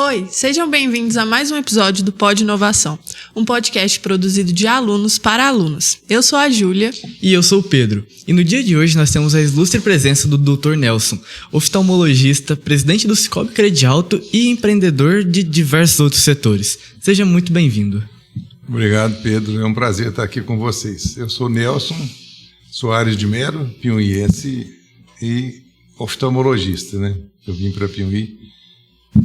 Oi, sejam bem-vindos a mais um episódio do Pod Inovação, um podcast produzido de alunos para alunos. Eu sou a Júlia. E eu sou o Pedro. E no dia de hoje nós temos a ilustre presença do Dr. Nelson, oftalmologista, presidente do Cicobi Credialto e empreendedor de diversos outros setores. Seja muito bem-vindo. Obrigado, Pedro. É um prazer estar aqui com vocês. Eu sou Nelson Soares de Melo, piauiense e oftalmologista, né? Eu vim para Piauí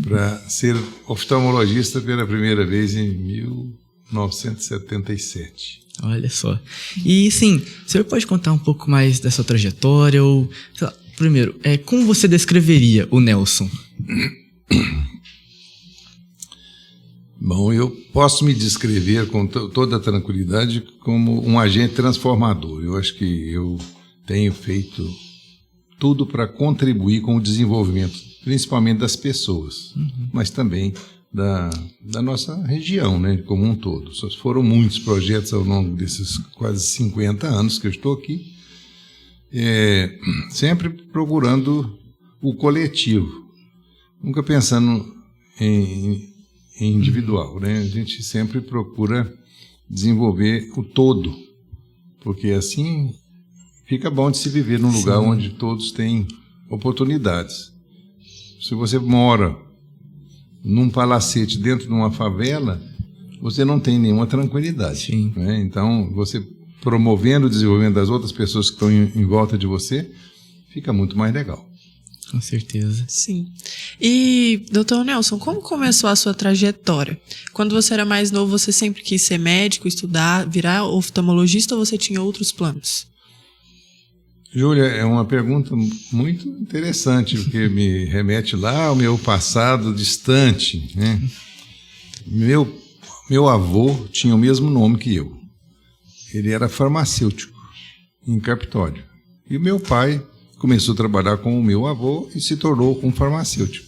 para ser oftalmologista pela primeira vez em 1977. Olha só. E sim, o senhor pode contar um pouco mais da sua trajetória ou, sei lá, primeiro, como você descreveria o Nelson? Bom, eu posso me descrever com toda a tranquilidade como um agente transformador. Eu acho que eu tenho feito tudo para contribuir com o desenvolvimento, principalmente das pessoas, mas também da nossa região, né, como um todo. Foram muitos projetos ao longo desses quase 50 anos que eu estou aqui, sempre procurando o coletivo, nunca pensando em individual, né? A gente sempre procura desenvolver o todo, porque assim fica bom de se viver num lugar onde todos têm oportunidades. Se você mora num palacete dentro de uma favela, você não tem nenhuma tranquilidade, né? Então, você promovendo o desenvolvimento das outras pessoas que estão em volta de você, fica muito mais legal. Com certeza. Sim. E, doutor Nelson, como começou a sua trajetória? Quando você era mais novo, você sempre quis ser médico, estudar, virar oftalmologista ou você tinha outros planos? Júlia, é uma pergunta muito interessante, porque me remete lá ao meu passado distante, né? Meu avô tinha o mesmo nome que eu. Ele era farmacêutico em Capitólio. E meu pai começou a trabalhar com o meu avô e se tornou um farmacêutico.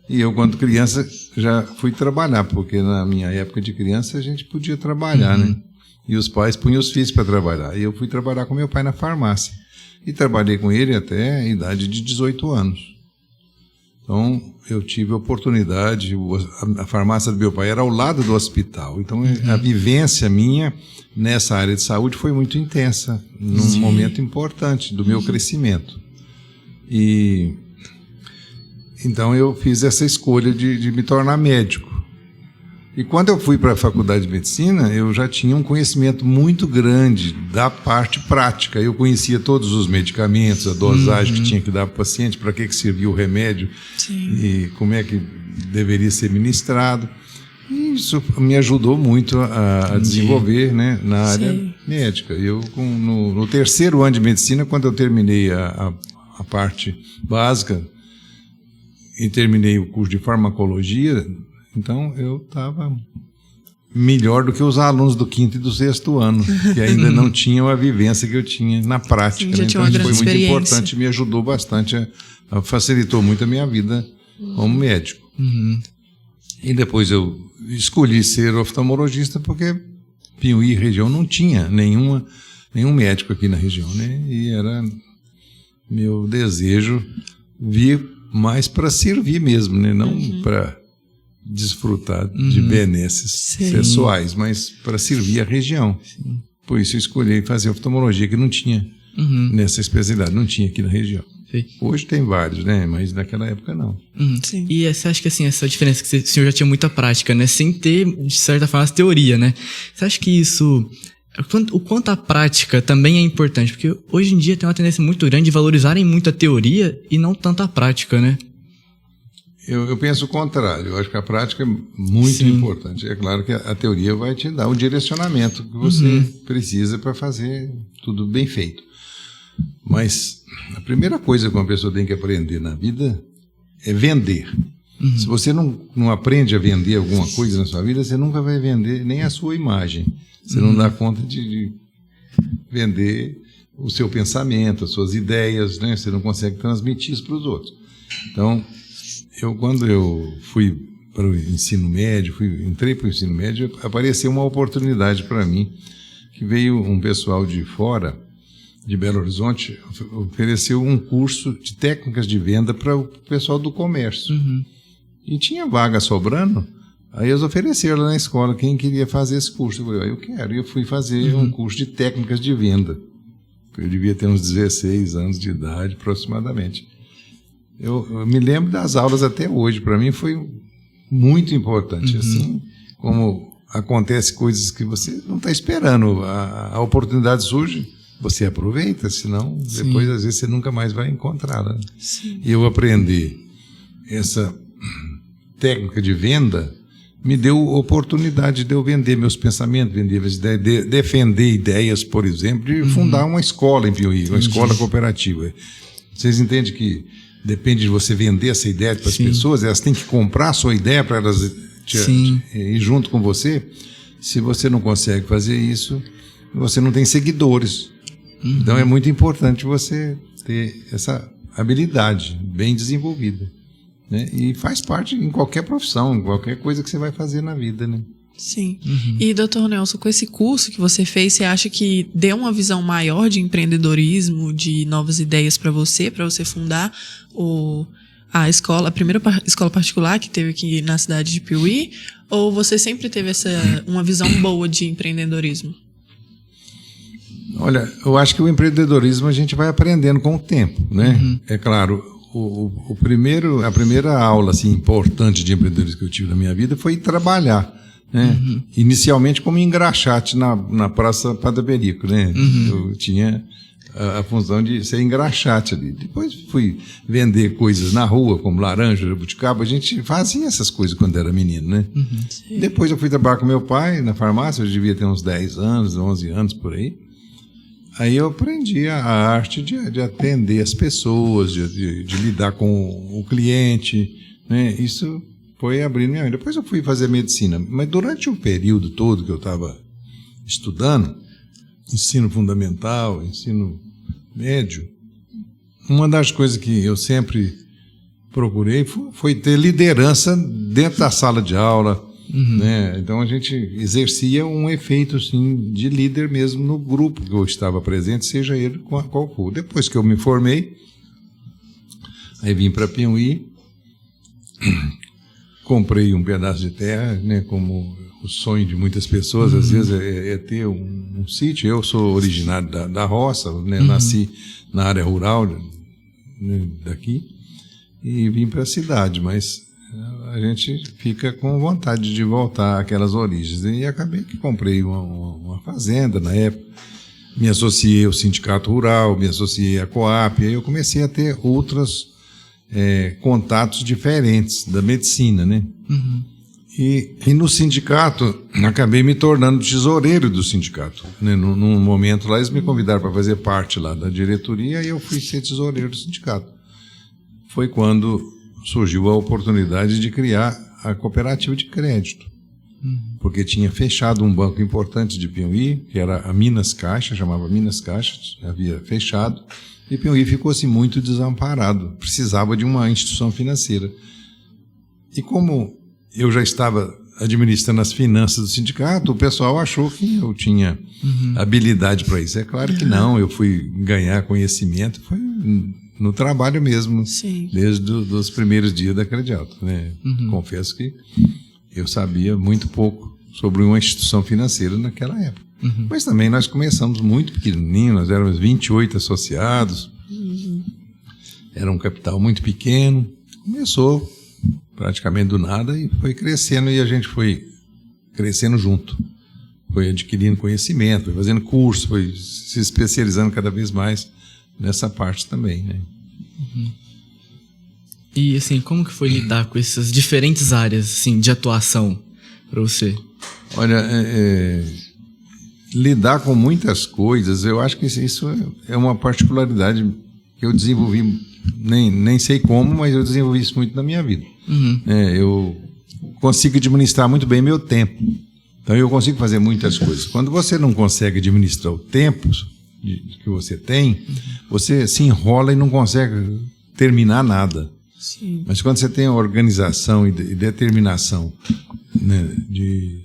E eu, quando criança, já fui trabalhar, porque na minha época de criança a gente podia trabalhar, né? E os pais punham os filhos para trabalhar. E eu fui trabalhar com meu pai na farmácia. E trabalhei com ele até a idade de 18 anos. Então, eu tive a oportunidade, a farmácia do meu pai era ao lado do hospital. Então, a vivência minha nessa área de saúde foi muito intensa, num momento importante do meu crescimento. E então eu fiz essa escolha de me tornar médico. E quando eu fui para a faculdade de medicina, eu já tinha um conhecimento muito grande da parte prática. Eu conhecia todos os medicamentos, a dosagem que tinha que dar para o paciente, para que servia o remédio e como é que deveria ser ministrado. E isso me ajudou muito a desenvolver, né, na área médica. Eu, no terceiro ano de medicina, quando eu terminei a parte básica e terminei o curso de farmacologia, então eu estava melhor do que os alunos do quinto e do sexto ano, que ainda não tinham a vivência que eu tinha na prática. Sim, né? Então isso foi muito importante, me ajudou bastante, facilitou muito a minha vida como médico. E depois eu escolhi ser oftalmologista porque Piauí região não tinha nenhum médico aqui na região, né? E era meu desejo vir mais para servir mesmo, né? Não para desfrutar de benesses pessoais, mas para servir a região. Por isso eu escolhi fazer oftalmologia, que não tinha nessa especialidade, não tinha aqui na região. Hoje tem vários, né? Mas naquela época não. E você acha que assim, essa diferença que o senhor já tinha muita prática, né? Sem ter, de certa forma, a teoria, né? Você acha que isso, o quanto a prática também é importante? Porque hoje em dia tem uma tendência muito grande de valorizarem muito a teoria e não tanto a prática, né? Eu penso o contrário. Eu acho que a prática é muito importante. É claro que a teoria vai te dar o direcionamento que você precisa para fazer tudo bem feito. Mas a primeira coisa que uma pessoa tem que aprender na vida é vender. Se você não aprende a vender alguma coisa na sua vida, você nunca vai vender nem a sua imagem. Você não dá conta de vender o seu pensamento, as suas ideias, né? Você não consegue transmitir isso para os outros. Então, quando eu fui para o ensino médio, entrei para o ensino médio, apareceu uma oportunidade para mim, que veio um pessoal de fora, de Belo Horizonte, ofereceu um curso de técnicas de venda para o pessoal do comércio. E tinha vaga sobrando, aí eles ofereceram lá na escola quem queria fazer esse curso. Eu falei, eu quero. E eu fui fazer um curso de técnicas de venda. Eu devia ter uns 16 anos de idade, aproximadamente. Eu me lembro das aulas até hoje. Para mim foi muito importante. Assim, como acontece coisas que você não está esperando. A oportunidade surge, você aproveita, senão depois às vezes você nunca mais vai encontrá-la. E eu aprendi essa técnica de venda me deu oportunidade de eu vender meus pensamentos, vender minhas ideias, defender ideias, por exemplo, de fundar uma escola em Piauí, uma escola cooperativa. Vocês entendem que depende de você vender essa ideia para as pessoas, elas têm que comprar a sua ideia para elas ir junto com você. Se você não consegue fazer isso, você não tem seguidores. Então é muito importante você ter essa habilidade bem desenvolvida. Né? E faz parte em qualquer profissão, em qualquer coisa que você vai fazer na vida, né? Sim. E, doutor Nelson, com esse curso que você fez, você acha que deu uma visão maior de empreendedorismo, de novas ideias para você fundar a primeira escola particular que teve aqui na cidade de Piauí? Ou você sempre teve uma visão boa de empreendedorismo? Olha, eu acho que o empreendedorismo a gente vai aprendendo com o tempo, né? É claro, a primeira aula assim, importante de empreendedorismo que eu tive na minha vida foi trabalhar, né? Inicialmente como engraxate na Praça Padre Berico, né? Eu tinha a função de ser engraxate ali. Depois fui vender coisas na rua, como laranja, jabuticaba. A gente fazia essas coisas quando era menino, né? Depois eu fui trabalhar com meu pai na farmácia, eu devia ter uns 10 anos, 11 anos por aí. Aí eu aprendi a arte de atender as pessoas, de lidar com o cliente, né? Isso foi abrindo minha mente. Depois eu fui fazer medicina, mas durante o período todo que eu estava estudando, ensino fundamental, ensino médio, uma das coisas que eu sempre procurei foi ter liderança dentro da sala de aula, né? Então a gente exercia um efeito assim, de líder mesmo no grupo que eu estava presente, seja ele qual for. Depois que eu me formei, aí vim para Piauí, comprei um pedaço de terra, né, como o sonho de muitas pessoas, às vezes, é ter um sítio. Eu sou originário da roça, né, nasci na área rural, né, daqui, e vim para a cidade, mas a gente fica com vontade de voltar àquelas origens. E acabei que comprei uma fazenda na época, me associei ao sindicato rural, me associei à Coap, aí eu comecei a ter outros contatos diferentes da medicina, né? E no sindicato, acabei me tornando tesoureiro do sindicato. Né? Num momento lá, eles me convidaram para fazer parte lá da diretoria e eu fui ser tesoureiro do sindicato. Foi quando surgiu a oportunidade de criar a cooperativa de crédito. Porque tinha fechado um banco importante de Piauí, que era a Minas Caixa, chamava Minas Caixa, havia fechado, e Piauí ficou assim muito desamparado, precisava de uma instituição financeira. E como eu já estava administrando as finanças do sindicato, o pessoal achou que eu tinha habilidade para isso. É claro que não, eu fui ganhar conhecimento, foi no trabalho mesmo, desde os primeiros dias da Credialto, né? Confesso que eu sabia muito pouco sobre uma instituição financeira naquela época. Mas também nós começamos muito pequenininho, nós éramos 28 associados, era um capital muito pequeno, começou praticamente do nada e foi crescendo, e a gente foi crescendo junto, foi adquirindo conhecimento, foi fazendo curso, foi se especializando cada vez mais nessa parte também, né? E assim, como que foi lidar com essas diferentes áreas assim, de atuação para você? Olha, lidar com muitas coisas, eu acho que isso é uma particularidade que eu desenvolvi, nem sei como, mas eu desenvolvi isso muito na minha vida. Eu consigo administrar muito bem meu tempo, então eu consigo fazer muitas coisas. Quando você não consegue administrar o tempo que você tem, você se enrola e não consegue terminar nada. Mas quando você tem organização e determinação, né, de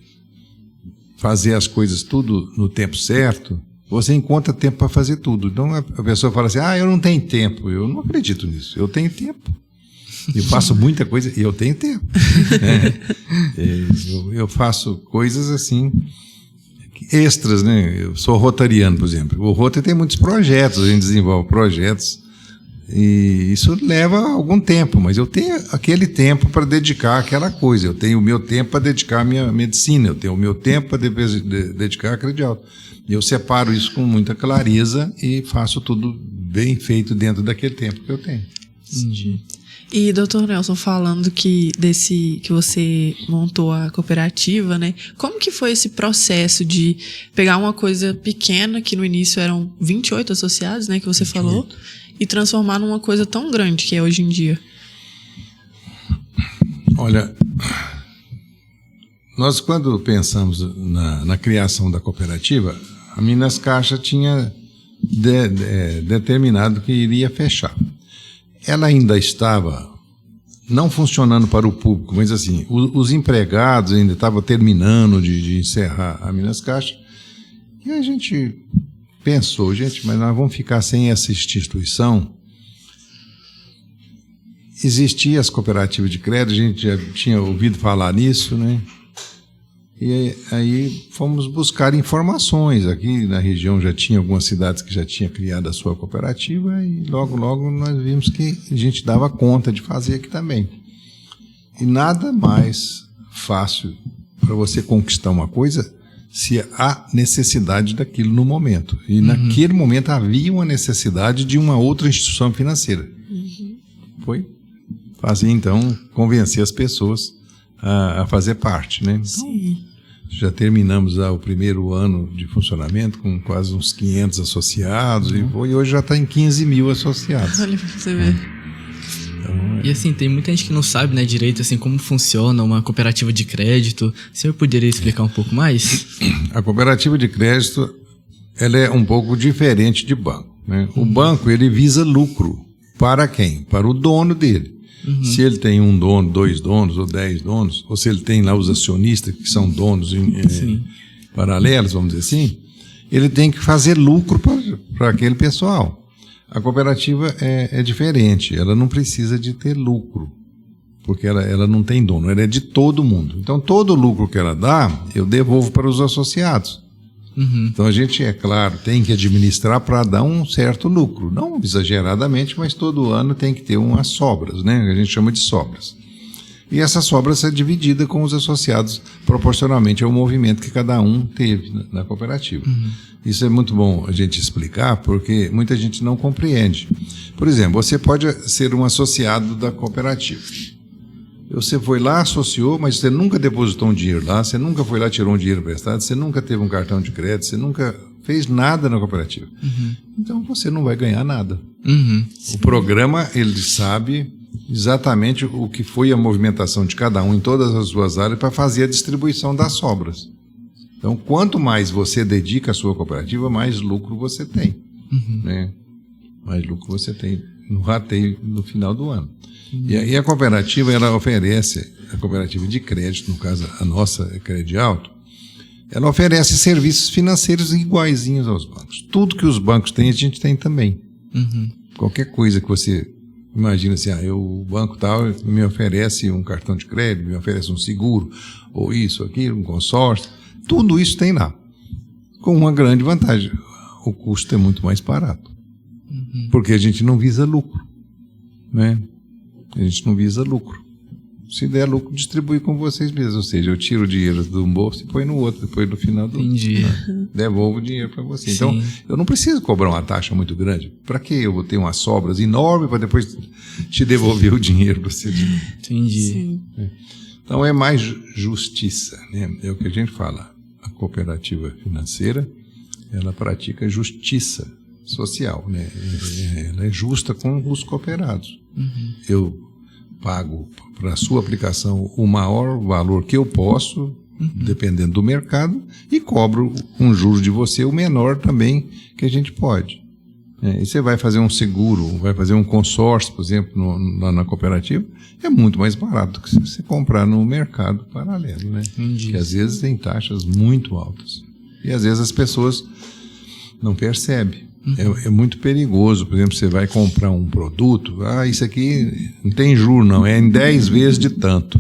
fazer as coisas tudo no tempo certo, você encontra tempo para fazer tudo. Então a pessoa fala assim, eu não tenho tempo. Eu não acredito nisso, eu tenho tempo. Eu faço muita coisa e eu tenho tempo. Eu faço coisas assim, extras, né? Eu sou rotariano, por exemplo. O Rotary tem muitos projetos, a gente desenvolve projetos e isso leva algum tempo, mas eu tenho aquele tempo para dedicar àquela coisa. Eu tenho o meu tempo para dedicar à minha medicina, eu tenho o meu tempo para dedicar à credial. E eu separo isso com muita clareza e faço tudo bem feito dentro daquele tempo que eu tenho. Entendi. E, doutor Nelson, falando que você montou a cooperativa, né? Como que foi esse processo de pegar uma coisa pequena, que no início eram 28 associados, né, que você 28. Falou, e transformar numa coisa tão grande que é hoje em dia? Olha, nós quando pensamos na criação da cooperativa, a Minas Caixa tinha determinado que iria fechar. Ela ainda estava não funcionando para o público, mas assim, os empregados ainda estavam terminando de encerrar a Minas Caixa, e a gente pensou, mas nós vamos ficar sem essa instituição. Existiam as cooperativas de crédito, a gente já tinha ouvido falar nisso, né? E aí fomos buscar informações. Aqui na região já tinha algumas cidades que já tinham criado a sua cooperativa e logo nós vimos que a gente dava conta de fazer aqui também. E nada mais fácil para você conquistar uma coisa se há necessidade daquilo no momento. E naquele momento havia uma necessidade de uma outra instituição financeira. Foi fazer, então, convencer as pessoas a fazer parte, né? Sim. Já terminamos o primeiro ano de funcionamento com quase uns 500 associados e hoje já está em 15 mil associados. Olha pra você ver. Então, E assim, tem muita gente que não sabe, né, direito assim, como funciona uma cooperativa de crédito. O senhor poderia explicar um pouco mais? A cooperativa de crédito, ela é um pouco diferente de banco, né? O banco, ele visa lucro. Para quem? Para o dono dele. Se ele tem um dono, 2 donos ou 10 donos, ou se ele tem lá os acionistas que são donos paralelos, vamos dizer assim, ele tem que fazer lucro para aquele pessoal. A cooperativa é diferente, ela não precisa de ter lucro, porque ela não tem dono, ela é de todo mundo. Então todo o lucro que ela dá, eu devolvo para os associados. Então a gente, é claro, tem que administrar para dar um certo lucro, não exageradamente, mas todo ano tem que ter umas sobras, né? A gente chama de sobras. E essa sobra é dividida com os associados proporcionalmente ao movimento que cada um teve na cooperativa. Isso é muito bom a gente explicar, porque muita gente não compreende. Por exemplo, você pode ser um associado da cooperativa. Você foi lá, associou, mas você nunca depositou um dinheiro lá, você nunca foi lá, tirou um dinheiro emprestado, você nunca teve um cartão de crédito, você nunca fez nada na cooperativa. Então você não vai ganhar nada. O programa, ele sabe exatamente o que foi a movimentação de cada um em todas as suas áreas para fazer a distribuição das sobras. Então, quanto mais você dedica à sua cooperativa, mais lucro você tem. Né? Mais lucro você tem no rateio no final do ano. E a cooperativa, ela oferece, a cooperativa de crédito, no caso a nossa é Credialto, ela oferece serviços financeiros iguaizinhos aos bancos. Tudo que os bancos têm, a gente tem também. Qualquer coisa que você imagina assim, o banco tal me oferece um cartão de crédito, me oferece um seguro, ou isso, aquilo, um consórcio, tudo isso tem lá. Com uma grande vantagem, o custo é muito mais barato. Porque a gente não visa lucro, né? A gente não visa lucro. Se der lucro, distribui com vocês mesmos. Ou seja, eu tiro o dinheiro de um bolso e põe no outro, depois no final do devolvo o dinheiro para você. Sim. Então, eu não preciso cobrar uma taxa muito grande. Para que eu vou ter umas sobras enormes para depois te devolver o dinheiro para você? Entendi. Sim. Então, é mais justiça, né? É o que a gente fala. A cooperativa financeira, ela pratica justiça social, né? Ela é justa com os cooperados. Eu pago para a sua aplicação o maior valor que eu posso, dependendo do mercado, e cobro um juros de você o menor também que a gente pode. E você vai fazer um seguro, vai fazer um consórcio, por exemplo, na cooperativa, é muito mais barato do que se você comprar no mercado paralelo, né? Que às vezes tem taxas muito altas. E às vezes as pessoas não percebem. É muito perigoso. Por exemplo, você vai comprar um produto, isso aqui não tem juros não, é em 10 vezes de tanto.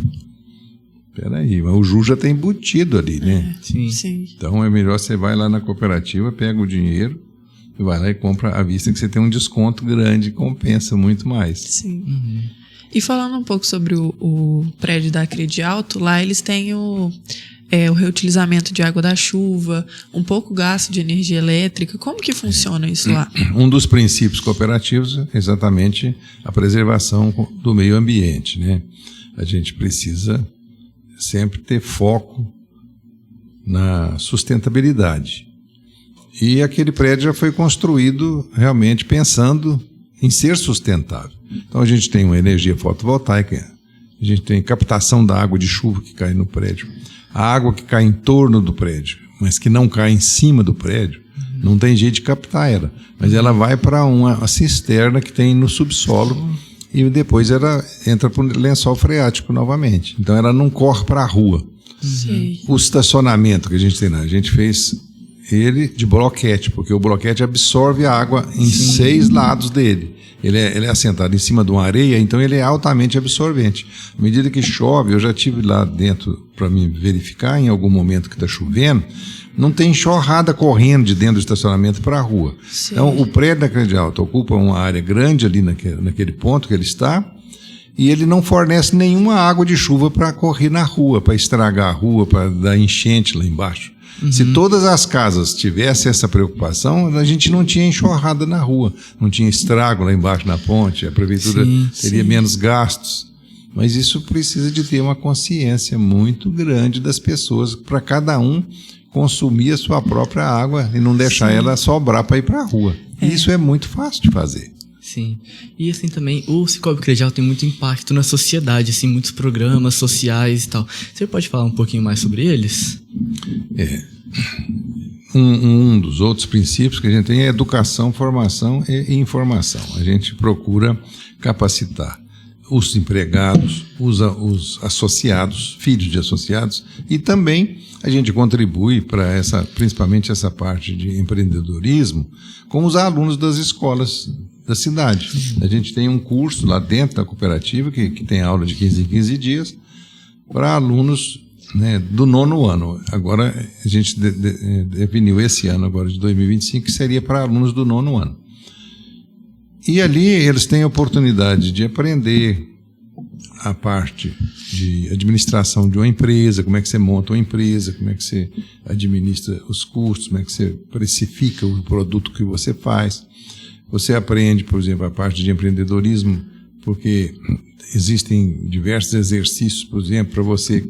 Peraí, mas o juros já está embutido ali, né? Sim. Então é melhor você vai lá na cooperativa, pega o dinheiro e vai lá e compra à vista, que você tem um desconto grande, compensa muito mais. Sim. E falando um pouco sobre o prédio da Crede Alto, lá eles têm o reutilizamento de água da chuva, um pouco gasto de energia elétrica. Como que funciona isso lá? Um dos princípios cooperativos é exatamente a preservação do meio ambiente, né? A gente precisa sempre ter foco na sustentabilidade. E aquele prédio já foi construído realmente pensando em ser sustentável. Então a gente tem uma energia fotovoltaica, a gente tem captação da água de chuva que cai no prédio, a água que cai em torno do prédio, mas que não cai em cima do prédio, não tem jeito de captar ela, mas ela vai para uma cisterna que tem no subsolo e depois ela entra para o lençol freático novamente. Então ela não corre para a rua. Sim. O estacionamento que a gente tem lá, a gente fez ele de bloquete, porque o bloquete absorve a água em 6 lados dele. Ele é assentado em cima de uma areia, então ele é altamente absorvente. À medida que chove, eu já estive lá dentro para me verificar, em algum momento que está chovendo, não tem enxurrada correndo de dentro do estacionamento para a rua. Sim. Então o prédio da Crede Alto ocupa uma área grande ali naquele ponto que ele está, e ele não fornece nenhuma água de chuva para correr na rua, para estragar a rua, para dar enchente lá embaixo. Se todas as casas tivessem essa preocupação, a gente não tinha enxurrada na rua, não tinha estrago lá embaixo na ponte, a prefeitura teria menos gastos. Mas isso precisa de ter uma consciência muito grande das pessoas, para cada um consumir a sua própria água e não deixar ela sobrar para ir para a rua. E isso é muito fácil de fazer. Sim. E assim também, o Cicobi Crede Alto tem muito impacto na sociedade, assim, muitos programas sociais e tal. Você pode falar um pouquinho mais sobre eles? Um dos outros princípios que a gente tem é educação, formação e informação. A gente procura capacitar os empregados, os associados, filhos de associados, e também a gente contribui para principalmente essa parte de empreendedorismo com os alunos das escolas da cidade. A gente tem um curso lá dentro da cooperativa que tem aula de 15 em 15 dias para alunos, né, do 9º ano. Agora a gente definiu esse ano agora de 2025 que seria para alunos do 9º ano. E ali eles têm a oportunidade de aprender a parte de administração de uma empresa, como é que você monta uma empresa, como é que você administra os custos, como é que você precifica o produto que você faz. Você aprende, por exemplo, a parte de empreendedorismo, porque existem diversos exercícios, por exemplo, para você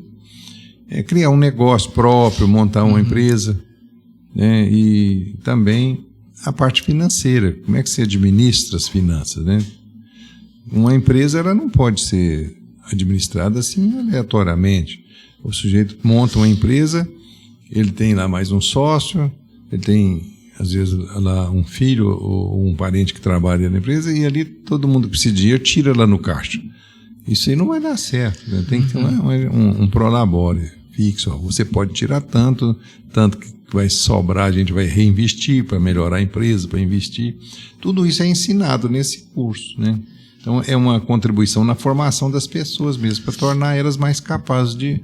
criar um negócio próprio, montar uma empresa, né? E também a parte financeira, como é que você administra as finanças, né? Uma empresa ela não pode ser administrada assim aleatoriamente. O sujeito monta uma empresa, ele tem lá mais um sócio, ele tem às vezes lá um filho ou um parente que trabalha na empresa, e ali todo mundo que precisa de dinheiro tira lá no caixa. Isso aí não vai dar certo, né? Tem que ter um prolabore fixo. Você pode tirar tanto que vai sobrar, a gente vai reinvestir para melhorar a empresa, para investir. Tudo isso é ensinado nesse curso, né? Então é uma contribuição na formação das pessoas mesmo, para tornar elas mais capazes de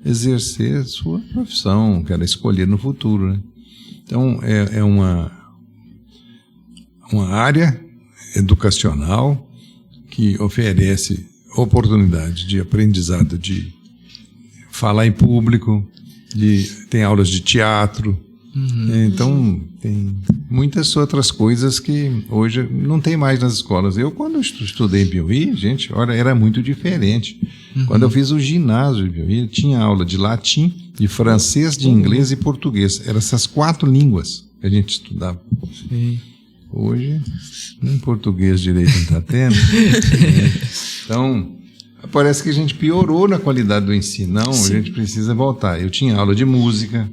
exercer sua profissão, que ela escolher no futuro, né? Então, é uma área educacional que oferece oportunidade de aprendizado, de falar em público, tem aulas de teatro. Então, tem muitas outras coisas que hoje não tem mais nas escolas. Eu, quando estudei em Piauí, gente, olha, era muito diferente. Quando eu fiz o ginásio em Piauí, tinha aula de latim, de francês, de inglês e português. Eram essas 4 línguas que a gente estudava. Sim. Hoje, nem português direito não está tendo. Então, parece que a gente piorou na qualidade do ensino. Não, a gente precisa voltar. Eu tinha aula de música,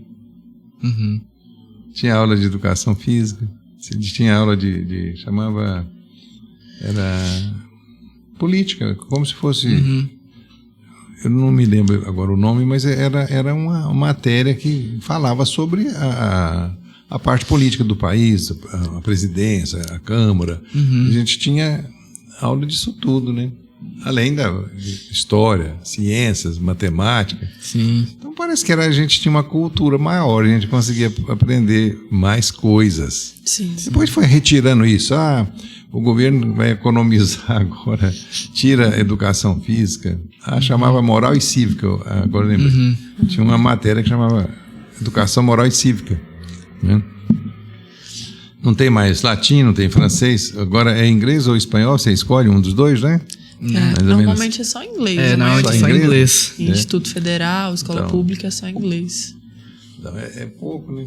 tinha aula de educação física, tinha aula chamava, era política, como se fosse... Eu não me lembro agora o nome, mas era uma matéria que falava sobre a parte política do país, a presidência, a Câmara. A gente tinha aula disso tudo, né? Além da história, ciências, matemática. Sim. Então parece que a gente tinha uma cultura maior, a gente conseguia aprender mais coisas. Sim. Depois foi retirando isso. O governo vai economizar agora, tira a educação física. Chamava moral e cívica, agora lembrei. Tinha uma matéria que chamava educação moral e cívica, né? Não tem mais latim, não tem francês. Agora é inglês ou espanhol, você escolhe um dos dois, né? Normalmente é só inglês. Normalmente é só inglês. Instituto Federal, escola pública é só inglês. Então, é pouco, né?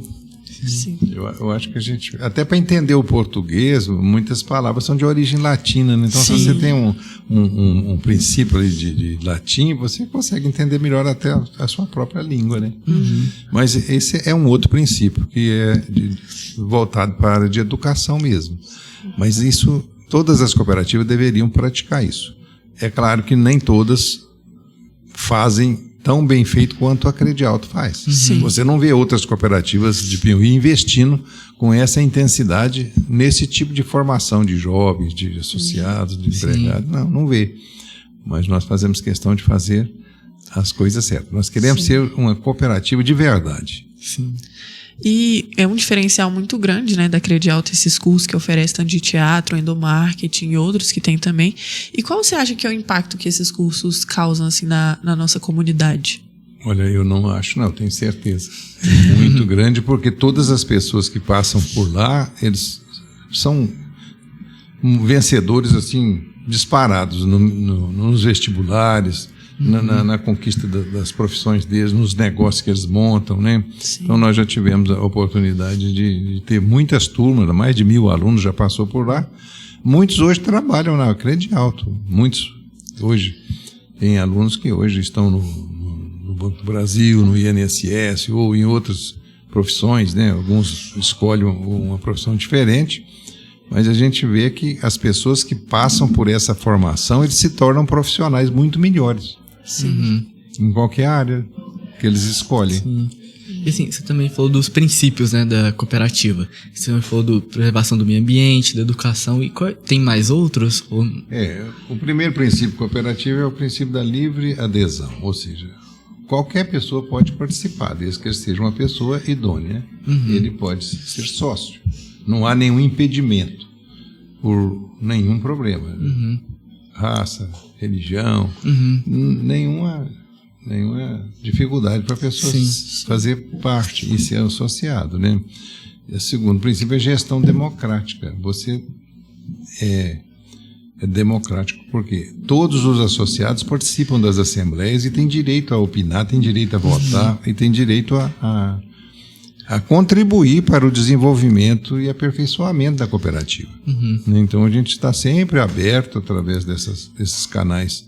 Sim. Eu acho que a gente... Até para entender o português, muitas palavras são de origem latina, né? Então, se você tem um princípio ali de latim, você consegue entender melhor até a sua própria língua, né? Mas esse é um outro princípio, que é voltado para a área de educação mesmo. Mas isso, todas as cooperativas deveriam praticar isso. É claro que nem todas fazem tão bem feito quanto a Credialto faz. Sim. Você não vê outras cooperativas de Piauí investindo com essa intensidade nesse tipo de formação de jovens, de associados, de empregados. Não vê. Mas nós fazemos questão de fazer as coisas certas. Nós queremos ser uma cooperativa de verdade. Sim. E é um diferencial muito grande, né, da Credialto, esses cursos que oferece tanto de teatro, endomarketing e outros que tem também. E qual você acha que é o impacto que esses cursos causam assim, na nossa comunidade? Olha, eu não acho, não, tenho certeza. É muito grande, porque todas as pessoas que passam por lá, eles são vencedores, assim, disparados nos vestibulares, na conquista das profissões deles, nos negócios que eles montam, né? Sim. Então nós já tivemos a oportunidade de ter muitas turmas, mais de 1.000 alunos já passou por lá. Muitos hoje trabalham na Credialto. Muitos hoje tem alunos que hoje estão no Banco do Brasil, no INSS ou em outras profissões, né? Alguns escolhem uma profissão diferente, mas a gente vê que as pessoas que passam por essa formação, eles se tornam profissionais muito melhores. Sim. Em qualquer área que eles escolhem. Sim. E assim, você também falou dos princípios, né, da cooperativa. Você também falou da preservação do meio ambiente, da educação. E tem mais outros? O primeiro princípio cooperativo é o princípio da livre adesão. Ou seja, qualquer pessoa pode participar, desde que ele seja uma pessoa idônea. Ele pode ser sócio. Não há nenhum impedimento por nenhum problema. Raça, religião, nenhuma dificuldade para a pessoa fazer parte e ser associado, né? E o segundo princípio é gestão democrática. Você é democrático porque todos os associados participam das assembleias e têm direito a opinar, têm direito a votar e têm direito a contribuir para o desenvolvimento e aperfeiçoamento da cooperativa. Então a gente está sempre aberto através desses canais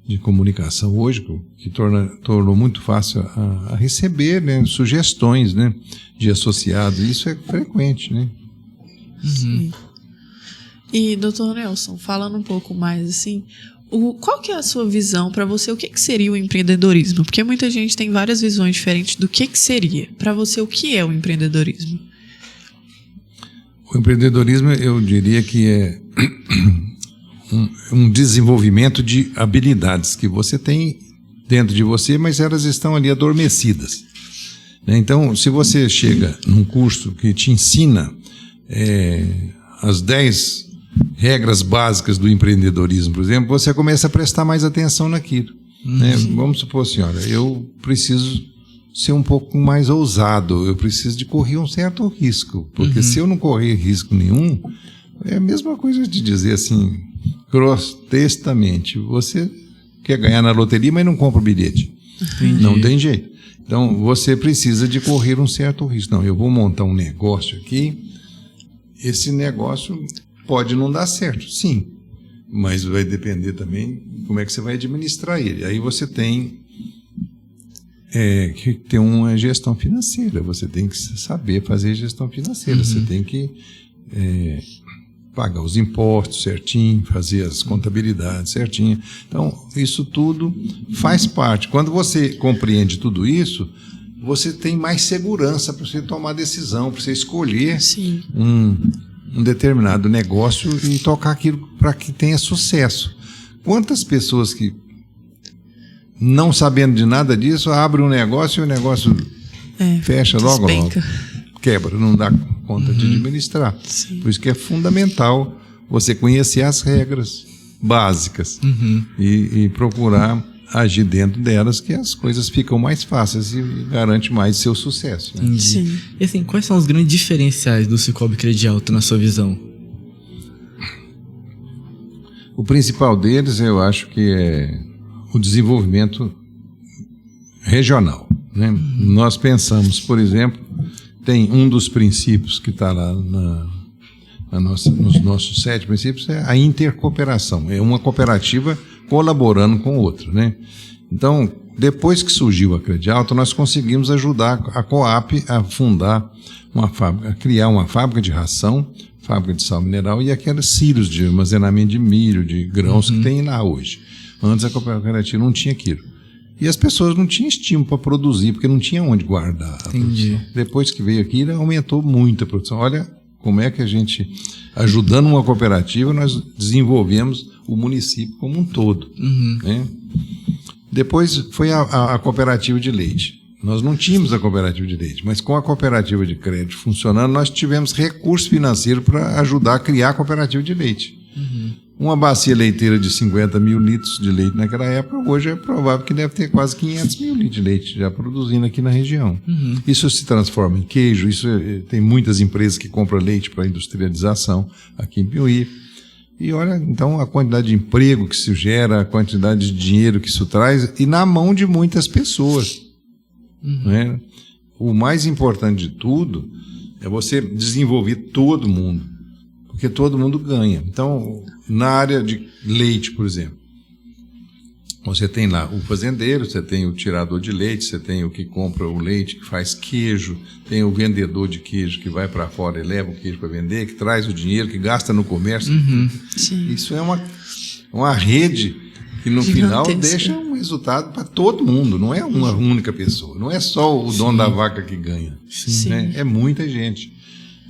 de comunicação hoje, que tornou muito fácil a receber, né, sugestões, né, de associados. Isso é frequente, né? Sim. E, doutor Nelson, falando um pouco mais assim, qual que é a sua visão para você? O que seria o empreendedorismo? Porque muita gente tem várias visões diferentes do que seria. Para você, o que é o empreendedorismo? O empreendedorismo, eu diria que é um desenvolvimento de habilidades que você tem dentro de você, mas elas estão ali adormecidas. Então, se você chega num curso que te ensina as 10 regras básicas do empreendedorismo, por exemplo, você começa a prestar mais atenção naquilo. Né? Vamos supor assim, olha, eu preciso ser um pouco mais ousado, eu preciso de correr um certo risco, porque se eu não correr risco nenhum, é a mesma coisa de dizer assim, grotescamente, você quer ganhar na loteria, mas não compra o bilhete. Entendi. Não tem jeito. Então, você precisa de correr um certo risco. Não, eu vou montar um negócio aqui, esse negócio pode não dar certo, sim, mas vai depender também como é que você vai administrar ele. Aí você tem que ter uma gestão financeira, você tem que saber fazer gestão financeira, você tem que pagar os impostos certinho, fazer as contabilidades certinho. Então, isso tudo faz parte. Quando você compreende tudo isso, você tem mais segurança para você tomar decisão, para você escolher Sim. um determinado negócio e tocar aquilo para que tenha sucesso. Quantas pessoas que, não sabendo de nada disso, abrem um negócio e o negócio fecha logo, quebra, não dá conta de administrar. Sim. Por isso que é fundamental você conhecer as regras básicas e procurar agir dentro delas, que as coisas ficam mais fáceis e garante mais seu sucesso. Né? Sim. E assim, quais são os grandes diferenciais do Cicobi Credialto na sua visão? O principal deles, eu acho que é o desenvolvimento regional. Né? Nós pensamos, por exemplo, tem um dos princípios que está lá nos nossos 7 princípios, é a intercooperação. É uma cooperativa colaborando com outra, né? Então, depois que surgiu a Credialto, nós conseguimos ajudar a Coap a fundar uma fábrica, a criar uma fábrica de ração, fábrica de sal mineral e aqueles silos de armazenamento de milho, de grãos que tem lá hoje. Antes a cooperativa não tinha aquilo. E as pessoas não tinham estímulo para produzir, porque não tinha onde guardar a produção. Depois que veio aquilo, aumentou muito a produção. Olha como é que a gente, ajudando uma cooperativa, nós desenvolvemos o município como um todo. Né? Depois foi a cooperativa de leite. Nós não tínhamos a cooperativa de leite, mas com a cooperativa de crédito funcionando, nós tivemos recurso financeiro para ajudar a criar a cooperativa de leite. Uma bacia leiteira de 50 mil litros de leite naquela época, hoje é provável que deve ter quase 500 mil litros de leite já produzindo aqui na região. Isso se transforma em queijo, tem muitas empresas que compram leite para industrialização aqui em Piauí. E olha, então, a quantidade de emprego que isso gera, a quantidade de dinheiro que isso traz, e na mão de muitas pessoas. Né? O mais importante de tudo é você desenvolver todo mundo, porque todo mundo ganha. Então, na área de leite, por exemplo, você tem lá o fazendeiro, você tem o tirador de leite, você tem o que compra o leite, que faz queijo, tem o vendedor de queijo que vai para fora e leva o queijo para vender, que traz o dinheiro, que gasta no comércio. Isso é uma rede que no final deixa um resultado para todo mundo, não é uma única pessoa, não é só o dono da vaca que ganha, né? É muita gente.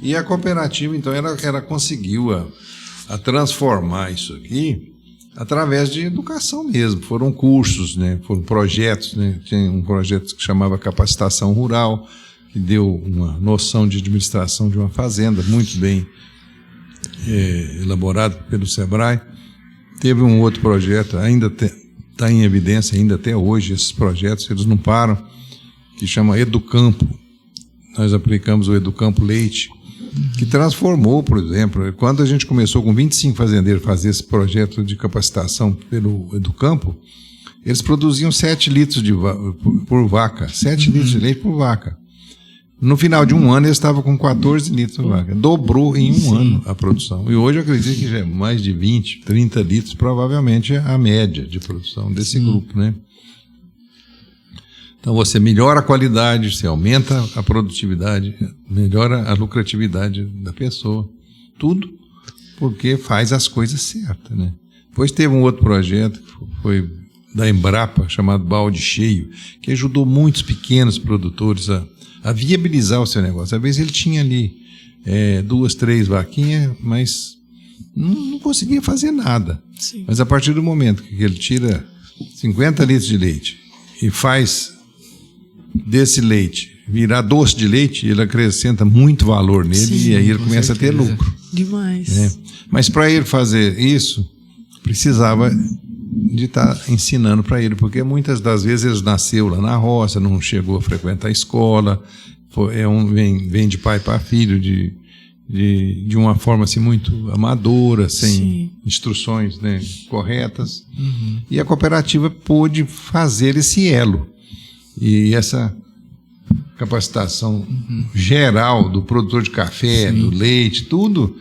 E a cooperativa, então, ela conseguiu a transformar isso aqui através de educação mesmo. Foram cursos, né? Foram projetos, né? Tinha um projeto que chamava Capacitação Rural, que deu uma noção de administração de uma fazenda muito bem elaborado pelo Sebrae. Teve um outro projeto, ainda está em evidência, ainda até hoje, esses projetos, eles não param, que chama Educampo. Nós aplicamos o Educampo Leite, que transformou, por exemplo, quando a gente começou com 25 fazendeiros a fazer esse projeto de capacitação pelo Educampo, eles produziam 7 litros por vaca, 7 litros de leite por vaca. No final de um ano, eles estavam com 14 litros por vaca. Dobrou em um ano a produção. E hoje eu acredito que já é mais de 20, 30 litros, provavelmente é a média de produção desse grupo, né? Então você melhora a qualidade, você aumenta a produtividade, melhora a lucratividade da pessoa. Tudo porque faz as coisas certas, né? Depois teve um outro projeto, que foi da Embrapa, chamado Balde Cheio, que ajudou muitos pequenos produtores a viabilizar o seu negócio. Às vezes ele tinha ali 2, 3 vaquinhas, mas não conseguia fazer nada. Mas a partir do momento que ele tira 50 litros de leite e faz desse leite virar doce de leite, ele acrescenta muito valor nele e aí ele começa a ter lucro. Demais. Né? Mas para ele fazer isso, precisava de estar ensinando para ele, porque muitas das vezes ele nasceu lá na roça, não chegou a frequentar a escola, vem de pai para filho de uma forma assim muito amadora, sem instruções, né, corretas. E a cooperativa pôde fazer esse elo. E essa capacitação geral do produtor de café, do leite, tudo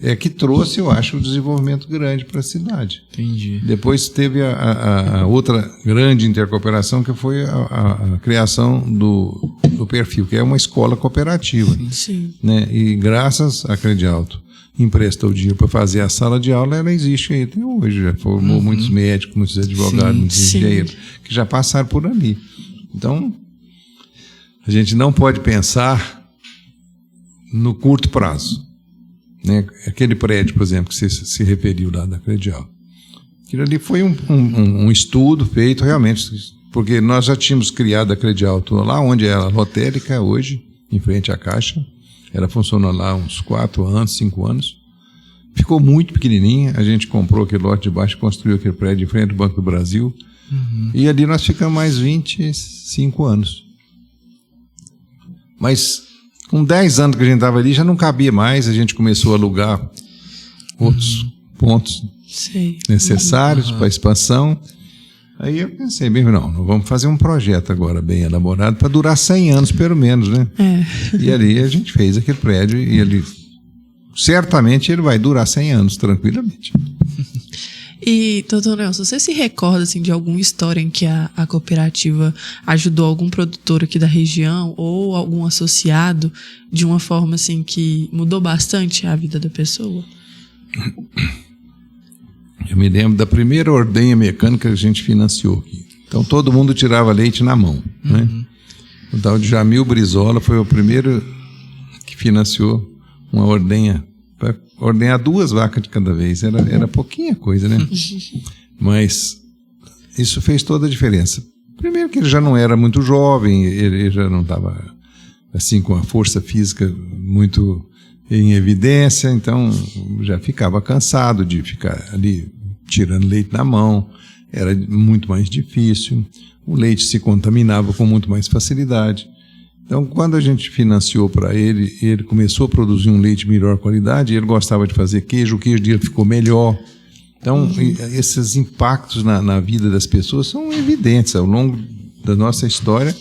é que trouxe, eu acho, um desenvolvimento grande para a cidade. Entendi. Depois teve a outra grande intercooperação, que foi a criação do Perfil, que é uma escola cooperativa. Né? E graças a Credialto emprestou o dinheiro para fazer a sala de aula, ela existe aí até hoje. Já formou muitos médicos, muitos advogados, muitos engenheiros, que já passaram por ali. Então, a gente não pode pensar no curto prazo, né? Aquele prédio, por exemplo, que você se referiu lá da Credial. Aquilo ali foi um estudo feito realmente, porque nós já tínhamos criado a Credial lá onde era lotérica hoje, em frente à Caixa. Ela funcionou lá uns 4 anos, 5 anos. Ficou muito pequenininha, a gente comprou aquele lote de baixo, construiu aquele prédio em frente ao Banco do Brasil. E ali nós ficamos mais 25 anos. Mas com 10 anos que a gente estava ali, já não cabia mais, a gente começou a alugar outros pontos necessários para a expansão. Aí eu pensei, bem, não vamos fazer um projeto agora bem elaborado para durar 100 anos pelo menos, né? E ali a gente fez aquele prédio e ele certamente ele vai durar 100 anos tranquilamente. E, doutor Nelson, você se recorda assim, de alguma história em que a cooperativa ajudou algum produtor aqui da região ou algum associado de uma forma assim, que mudou bastante a vida da pessoa? Eu me lembro da primeira ordenha mecânica que a gente financiou aqui. Então todo mundo tirava leite na mão. Né? O tal de Jamil Brizola foi o primeiro que financiou uma ordenha para ordenhar 2 vacas de cada vez. Era pouquinha coisa, né? Mas isso fez toda a diferença. Primeiro que ele já não era muito jovem, ele já não estava assim com a força física muito em evidência, então já ficava cansado de ficar ali tirando leite na mão, era muito mais difícil, o leite se contaminava com muito mais facilidade. Então, quando a gente financiou para ele, ele começou a produzir um leite de melhor qualidade, ele gostava de fazer queijo, o queijo dele ficou melhor. Então, esses impactos na vida das pessoas são evidentes ao longo da nossa história,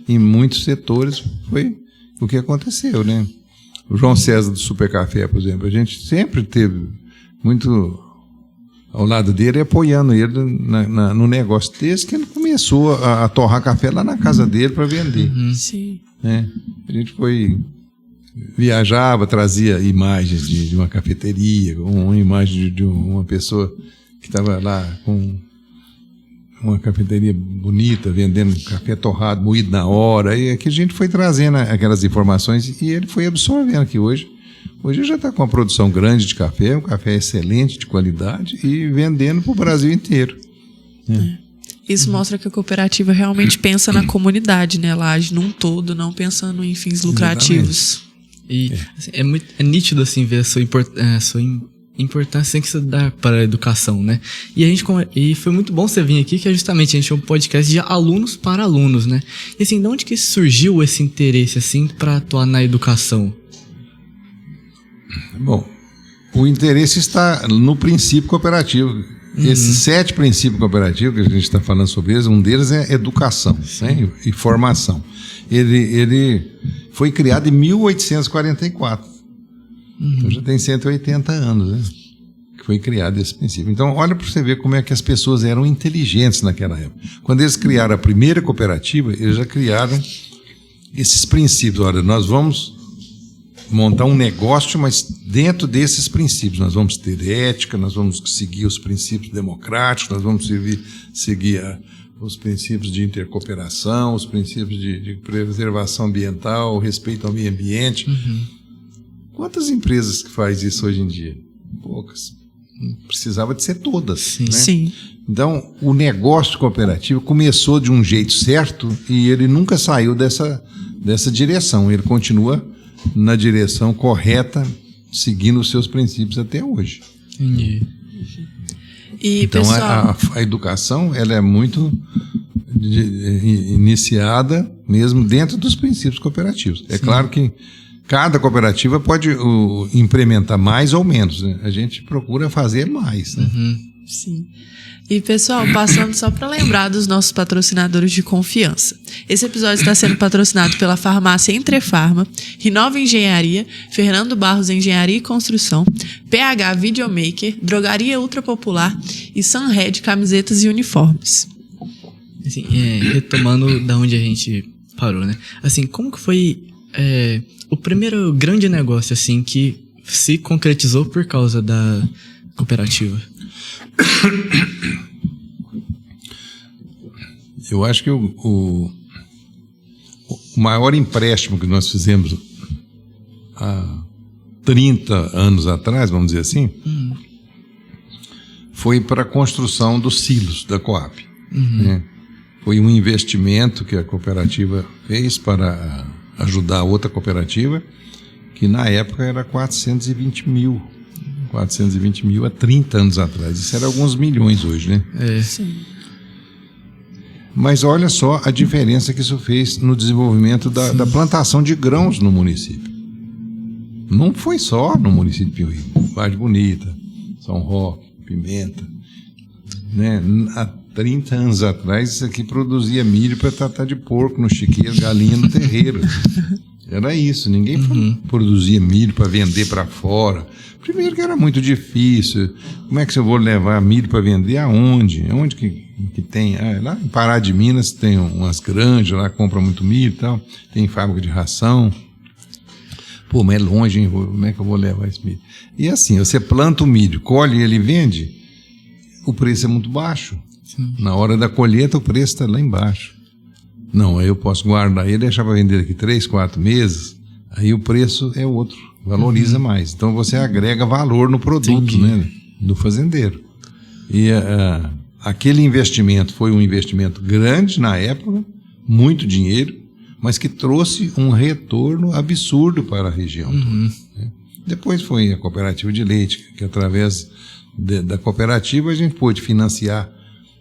em muitos setores foi o que aconteceu, né? O João César do Super Café, por exemplo, a gente sempre teve muito ao lado dele, apoiando ele no negócio desde que ele começou a torrar café lá na casa dele para vender. Sim. Né? A gente viajava, trazia imagens de uma cafeteria, uma imagem de uma pessoa que estava lá com uma cafeteria bonita, vendendo café torrado, moído na hora, e aqui a gente foi trazendo aquelas informações e ele foi absorvendo aqui hoje. Hoje já está com uma produção grande de café, um café excelente, de qualidade, e vendendo para o Brasil inteiro. Né? Isso mostra que a cooperativa realmente pensa na comunidade, né? Ela age num todo, não pensando em fins lucrativos. E assim, é nítido assim, ver a sua importância que você dá para a educação, né? E foi muito bom você vir aqui, que é justamente a gente é um podcast de alunos para alunos, né? E assim, de onde que surgiu esse interesse assim para atuar na educação? Bom, o interesse está no princípio cooperativo. Esses 7 princípios cooperativos que a gente está falando sobre eles, um deles é educação, né? E formação. Ele foi criado em 1844. Então já tem 180 anos, né? Que foi criado esse princípio. Então, olha para você ver como é que as pessoas eram inteligentes naquela época. Quando eles criaram a primeira cooperativa, eles já criaram esses princípios. Olha, nós vamos montar um negócio, mas dentro desses princípios. Nós vamos ter ética, nós vamos seguir os princípios democráticos, nós vamos seguir os princípios de intercooperação, os princípios de preservação ambiental, o respeito ao meio ambiente. Quantas empresas que faz isso hoje em dia? Poucas. Precisava de ser todas. Sim. Né? Sim. Então, o negócio cooperativo começou de um jeito certo e ele nunca saiu dessa direção. Ele continua na direção correta, seguindo os seus princípios até hoje. Entendi. E, então, pessoal, a educação ela é muito iniciada mesmo dentro dos princípios cooperativos. É claro que cada cooperativa pode implementar mais ou menos, né? A gente procura fazer mais. Né? Sim. E, pessoal, passando só para lembrar dos nossos patrocinadores de confiança. Esse episódio está sendo patrocinado pela Farmácia Entrefarma, Renova Engenharia, Fernando Barros Engenharia e Construção, PH Videomaker, Drogaria Ultra Popular e Sunhead Camisetas e Uniformes. Assim, retomando da onde a gente parou, né? Assim, como que foi o primeiro grande negócio assim que se concretizou por causa da cooperativa? Eu acho que o o maior empréstimo que nós fizemos há 30 anos atrás, vamos dizer assim, foi para a construção dos silos da Coap. Né? Foi um investimento que a cooperativa fez para ajudar outra cooperativa, que na época era 420 mil. 420 mil há 30 anos atrás. Isso era alguns milhões hoje, né? Sim. Mas olha só a diferença que isso fez no desenvolvimento da plantação de grãos no município. Não foi só no município de Piuí. Vargem Bonita, São Roque, Pimenta. Né? Há 30 anos atrás, isso aqui produzia milho para tratar de porco no chiqueiro, galinha no terreiro. Era isso. Ninguém produzia milho para vender para fora. Primeiro que era muito difícil. Como é que eu vou levar milho para vender? Aonde? Onde que tem? Lá em Pará de Minas tem umas granjas, lá compra muito milho e tal. Tem fábrica de ração. Pô, mas é longe, hein? Como é que eu vou levar esse milho? E assim, você planta o milho, colhe ele e vende, o preço é muito baixo. Sim. Na hora da colheita, o preço está lá embaixo. Não, aí eu posso guardar ele e deixar para vender daqui 3, 4 meses, aí o preço é outro, valoriza mais. Então você agrega valor no produto, né, do fazendeiro. E aquele investimento foi um investimento grande na época, muito dinheiro, mas que trouxe um retorno absurdo para a região toda, né? Depois foi a cooperativa de leite, que através da cooperativa a gente pôde financiar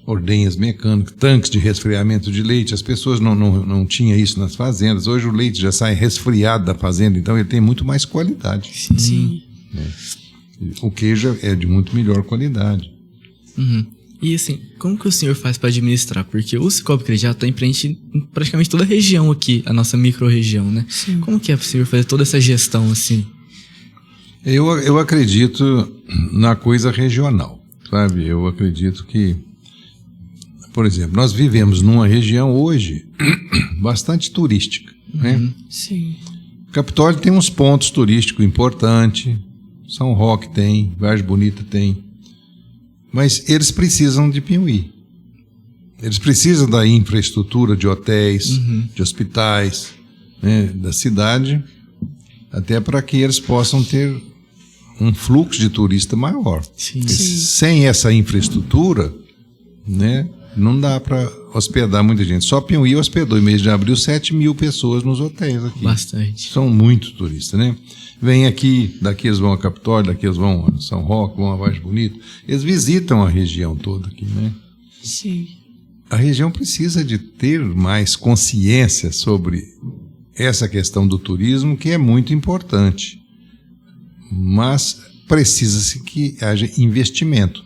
ordenhas mecânicas, tanques de resfriamento de leite. As pessoas não tinham isso nas fazendas. Hoje o leite já sai resfriado da fazenda, então ele tem muito mais qualidade. Sim. Né? O queijo é de muito melhor qualidade. E assim, como que o senhor faz para administrar? Porque o Cicobi Crediário está empreendendo em praticamente toda a região aqui, a nossa micro-região, né? Sim. Como que é possível fazer toda essa gestão assim? Eu acredito na coisa regional, sabe? Eu acredito que, por exemplo, nós vivemos numa região hoje bastante turística, né? Sim. Capitólio tem uns pontos turísticos importantes, São Roque tem, Vargem Bonita tem, mas eles precisam de Piuí. Eles precisam da infraestrutura de hotéis, de hospitais, né, da cidade, até para que eles possam ter um fluxo de turista maior. Sim. Sem essa infraestrutura, né, não dá para hospedar muita gente. Só Piuí hospedou em mês de abril 7 mil pessoas nos hotéis aqui. Bastante. São muitos turistas, né? Vêm aqui, daqui eles vão a Capitólio, daqui eles vão a São Roque, vão a Vargem Bonita. Eles visitam a região toda aqui, né? Sim. A região precisa de ter mais consciência sobre essa questão do turismo, que é muito importante. Mas precisa-se que haja investimento.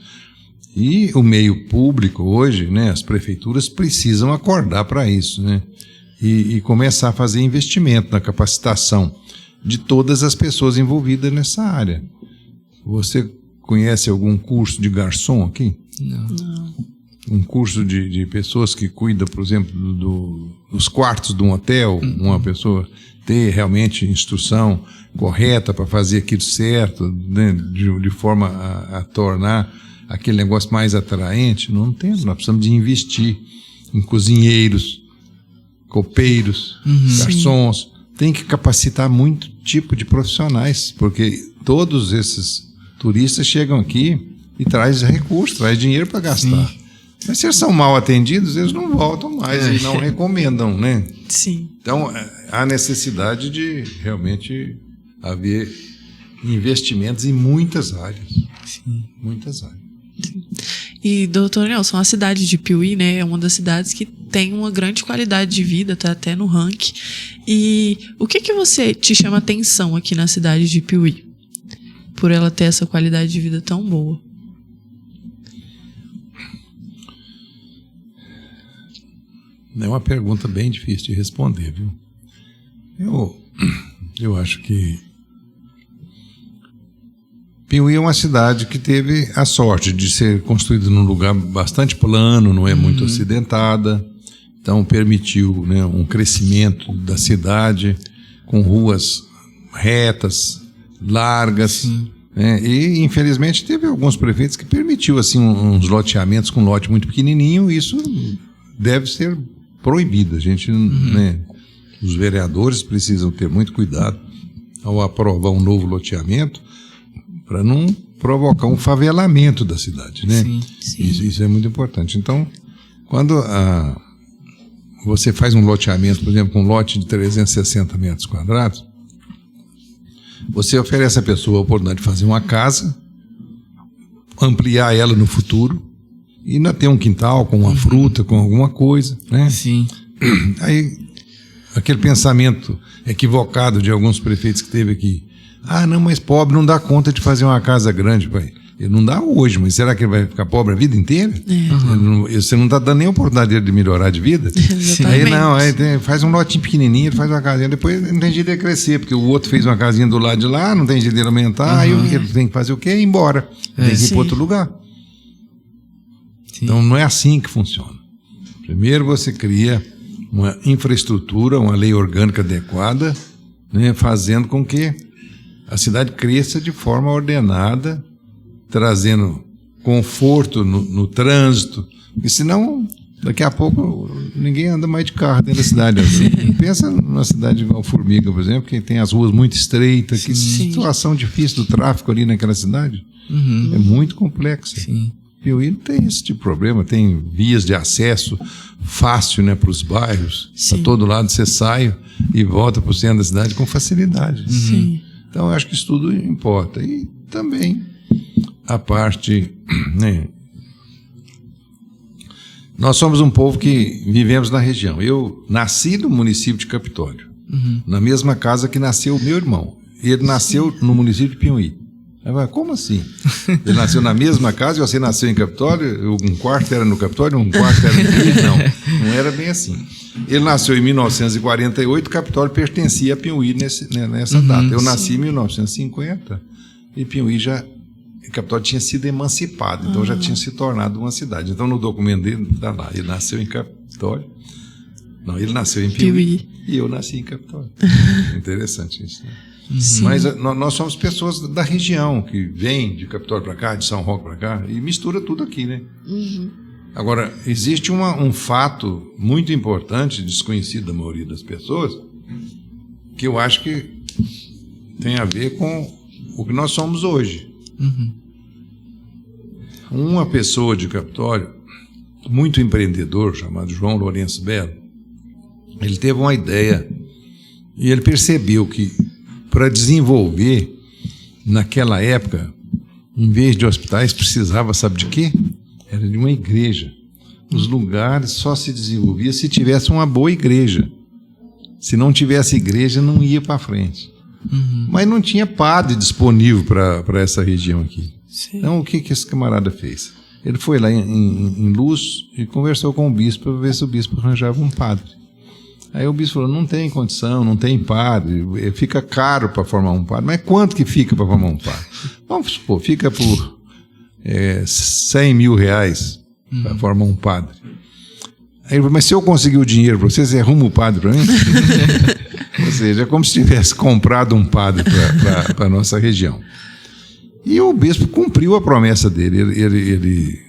E o meio público hoje, né, as prefeituras precisam acordar para isso, né, e começar a fazer investimento na capacitação de todas as pessoas envolvidas nessa área. Você conhece algum curso de garçom aqui? Não. Um curso de pessoas que cuidam, por exemplo, dos quartos de um hotel, uma pessoa ter realmente instrução correta para fazer aquilo certo, né, de forma a tornar aquele negócio mais atraente. Não temos, nós precisamos de investir em cozinheiros, copeiros, garçons. Tem que capacitar muito tipo de profissionais, porque todos esses turistas chegam aqui e trazem recursos, trazem dinheiro para gastar. Sim. Mas se eles são mal atendidos, eles não voltam mais e não recomendam, né? Sim. Então, há necessidade de realmente haver investimentos em muitas áreas. Sim. Muitas áreas. Sim. E, doutor Nelson, a cidade de Piuí, né, é uma das cidades que tem uma grande qualidade de vida, tá até no ranking. E o que você te chama atenção aqui na cidade de Piuí, por ela ter essa qualidade de vida tão boa? É uma pergunta bem difícil de responder, viu? Eu acho que Piuí é uma cidade que teve a sorte de ser construída num lugar bastante plano, não é muito acidentada, então permitiu, né, um crescimento da cidade com ruas retas, largas, né, e infelizmente teve alguns prefeitos que permitiu assim uns loteamentos com lote muito pequenininho. Isso deve ser proibido, a gente, né, Os vereadores precisam ter muito cuidado ao aprovar um novo loteamento para não provocar um favelamento da cidade, né? Sim. Isso é muito importante. Então, quando você faz um loteamento, por exemplo, um lote de 360 metros quadrados, você oferece à pessoa a oportunidade de fazer uma casa, ampliar ela no futuro, e ainda ter um quintal com uma fruta, com alguma coisa, né? Sim. Aí, aquele pensamento equivocado de alguns prefeitos que teve aqui. Não, mas pobre não dá conta de fazer uma casa grande, pai. Ele não dá hoje, mas será que ele vai ficar pobre a vida inteira? Você não está dando nem a oportunidade de melhorar de vida? Aí faz um lotinho pequenininho, ele faz uma casinha, depois não tem jeito de crescer, porque o outro fez uma casinha do lado de lá, não tem jeito de aumentar, aí ele tem que fazer o quê? Ir embora. Tem que ir para outro lugar. Sim. Então não é assim que funciona. Primeiro você cria uma infraestrutura, uma lei orgânica adequada, né, fazendo com que a cidade cresça de forma ordenada, trazendo conforto no trânsito, porque senão daqui a pouco ninguém anda mais de carro dentro da cidade. Pensa numa cidade igual Formiga, por exemplo, que tem as ruas muito estreitas, que situação difícil do tráfego ali naquela cidade. É muito complexa. Sim. Piauí não tem esse tipo de problema, tem vias de acesso fácil, né, para os bairros. Para todo lado você sai e volta para o centro da cidade com facilidade. Sim. Então eu acho que isso tudo importa. E também a parte, né, nós somos um povo que vivemos na região. Eu nasci no município de Capitólio, na mesma casa que nasceu o meu irmão. Ele nasceu no município de Piauí. Como assim? Ele nasceu na mesma casa e você nasceu em Capitólio? Um quarto era no Capitólio, um quarto era no Piauí? Não era bem assim. Ele nasceu em 1948, Capitólio pertencia a Piauí nessa data. Eu nasci em 1950 e Piauí Capitólio tinha sido emancipado, então já tinha se tornado uma cidade. Então no documento dele está lá, ele nasceu em Capitólio. Não, ele nasceu em Piauí e eu nasci em Capitólio. Interessante isso, né? Mas nós somos pessoas da região que vêm de Capitólio para cá, de São Roque para cá, e mistura tudo aqui, né? Agora, existe um fato muito importante, desconhecido da maioria das pessoas, que eu acho que tem a ver com o que nós somos hoje. Uma pessoa de Capitólio, muito empreendedor, chamado João Lourenço Belo, ele teve uma ideia e ele percebeu que para desenvolver, naquela época, em vez de hospitais, precisava, sabe de quê? Era de uma igreja. Os lugares só se desenvolvia se tivesse uma boa igreja. Se não tivesse igreja, não ia para frente. Mas não tinha padre disponível para essa região aqui. Então, o que esse camarada fez? Ele foi lá em Luz e conversou com o bispo para ver se o bispo arranjava um padre. Aí o bispo falou, não tem condição, não tem padre, fica caro para formar um padre. Mas quanto que fica para formar um padre? Vamos supor, fica por 100 mil reais para formar um padre. Aí ele falou, mas se eu conseguir o dinheiro para você arruma o padre para mim? Ou seja, é como se tivesse comprado um padre para a nossa região. E o bispo cumpriu a promessa dele. Ele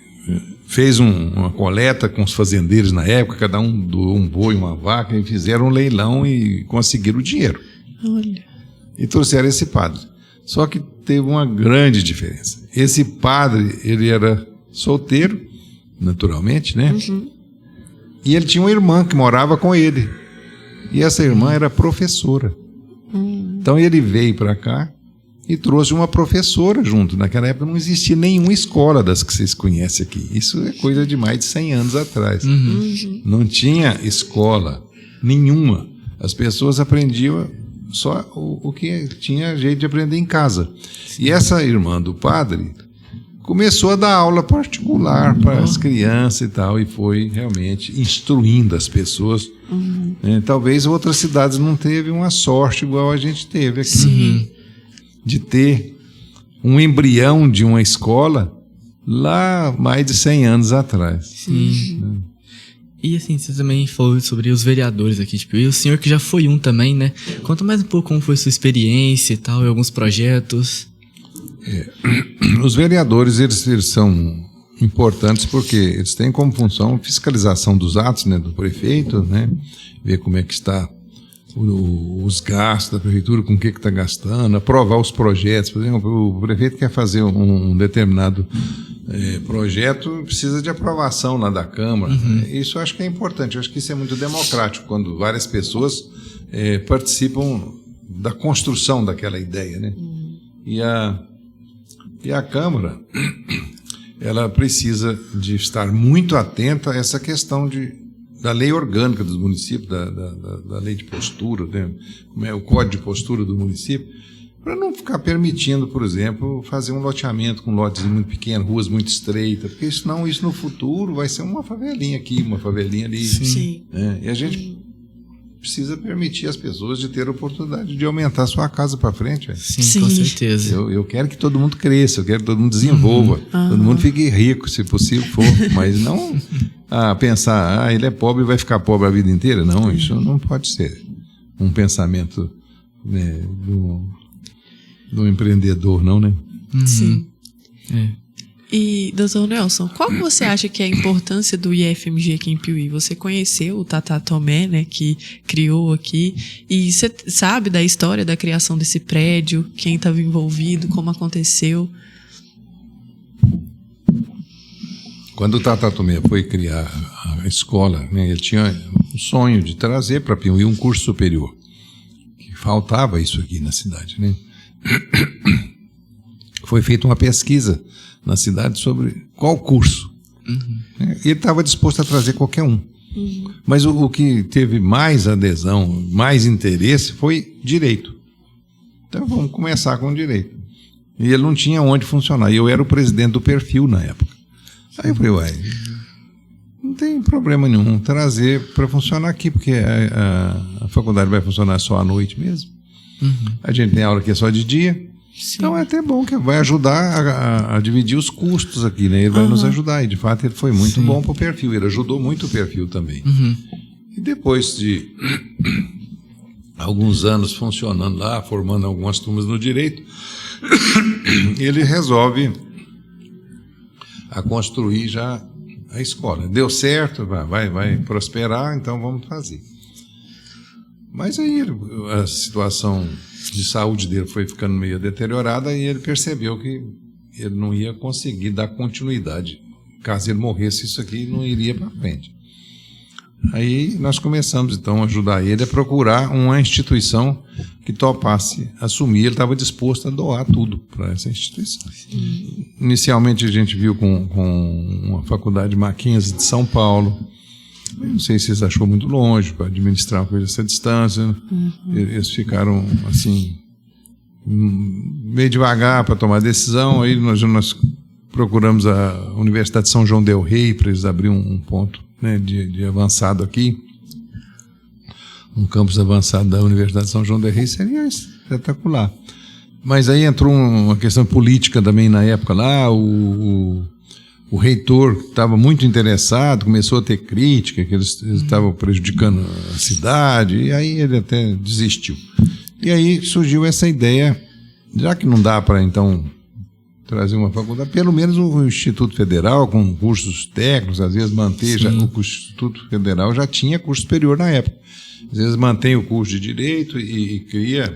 fez uma coleta com os fazendeiros na época, cada um doou um boi, uma vaca, e fizeram um leilão e conseguiram o dinheiro. Olha. E trouxeram esse padre. Só que teve uma grande diferença. Esse padre, ele era solteiro, naturalmente, né? E ele tinha uma irmã que morava com ele. E essa irmã era professora. Então ele veio para cá e trouxe uma professora junto. Naquela época não existia nenhuma escola das que vocês conhecem aqui. Isso é coisa de mais de 100 anos atrás. Não tinha escola nenhuma. As pessoas aprendiam só o que tinha jeito de aprender em casa. E essa irmã do padre começou a dar aula particular para as crianças e tal, e foi realmente instruindo as pessoas. Talvez outras cidades não teve uma sorte igual a gente teve aqui. De ter um embrião de uma escola lá mais de 100 anos atrás. E assim, você também falou sobre os vereadores aqui, tipo, e o senhor que já foi um também, né? Conta mais um pouco como foi sua experiência e tal, e alguns projetos. Os vereadores, eles são importantes porque eles têm como função fiscalização dos atos, né, do prefeito, né? Ver como é que está os gastos da prefeitura, com o que está gastando, aprovar os projetos. Por exemplo, o prefeito quer fazer um determinado projeto, precisa de aprovação lá da Câmara. Isso eu acho que é importante, eu acho que isso é muito democrático, quando várias pessoas participam da construção daquela ideia, né? E a Câmara, ela precisa de estar muito atenta a essa questão da lei orgânica dos municípios, da lei de postura, né? Como é o código de postura do município, para não ficar permitindo, por exemplo, fazer um loteamento com lotes muito pequenos, ruas muito estreitas, porque senão isso no futuro vai ser uma favelinha aqui, uma favelinha ali. Sim. Né? E a gente precisa permitir às pessoas de ter a oportunidade de aumentar a sua casa para frente. Véio. Sim, com certeza. Eu quero que todo mundo cresça, eu quero que todo mundo desenvolva, todo mundo fique rico, se possível for, mas não pensar, ele é pobre e vai ficar pobre a vida inteira. Não, isso não pode ser um pensamento, né, do empreendedor, não, né? Sim. E, doutor Nelson, qual que você acha que é a importância do IFMG aqui em Piuí? Você conheceu o Tata Tomé, né, que criou aqui, e você sabe da história da criação desse prédio, quem estava envolvido, como aconteceu? Quando o Tata Tomé foi criar a escola, né, ele tinha um sonho de trazer para Piuí um curso superior, que faltava isso aqui na cidade, né? Foi feita uma pesquisa na cidade sobre qual curso. Ele estava disposto a trazer qualquer um. Mas o que teve mais adesão, mais interesse, foi direito. Então vamos começar com direito. E ele não tinha onde funcionar. E eu era o presidente do perfil na época. Aí eu falei, não tem problema nenhum trazer para funcionar aqui, porque a faculdade vai funcionar só à noite mesmo. A gente tem aula que é só de dia. Sim. Então é até bom que vai ajudar a dividir os custos aqui, né? Ele vai nos ajudar. E de fato ele foi muito bom para o perfil. Ele ajudou muito o perfil também. E depois de alguns anos funcionando lá, formando algumas turmas no direito, ele resolve a construir já a escola. Deu certo, vai prosperar, então vamos fazer. Mas aí a situação de saúde dele foi ficando meio deteriorada e ele percebeu que ele não ia conseguir dar continuidade. Caso ele morresse, isso aqui não iria para frente. Aí nós começamos então a ajudar ele a procurar uma instituição que topasse assumir. Ele estava disposto a doar tudo para essa instituição. Inicialmente a gente viu com uma faculdade Mackenzie de São Paulo. Eu não sei se vocês achou muito longe para administrar uma coisa dessa distância. Eles ficaram assim meio devagar para tomar decisão. Aí nós procuramos a Universidade de São João del Rei para eles abrirem um ponto, né, de avançado aqui. Um campus avançado da Universidade de São João del Rei seria espetacular. Mas aí entrou uma questão política também na época lá. O reitor estava muito interessado, começou a ter crítica, que eles estavam prejudicando a cidade, e aí ele até desistiu. E aí surgiu essa ideia, já que não dá para, então, trazer uma faculdade, pelo menos o Instituto Federal, com cursos técnicos, às vezes manter, o Instituto Federal já tinha curso superior na época. Às vezes mantém o curso de Direito e cria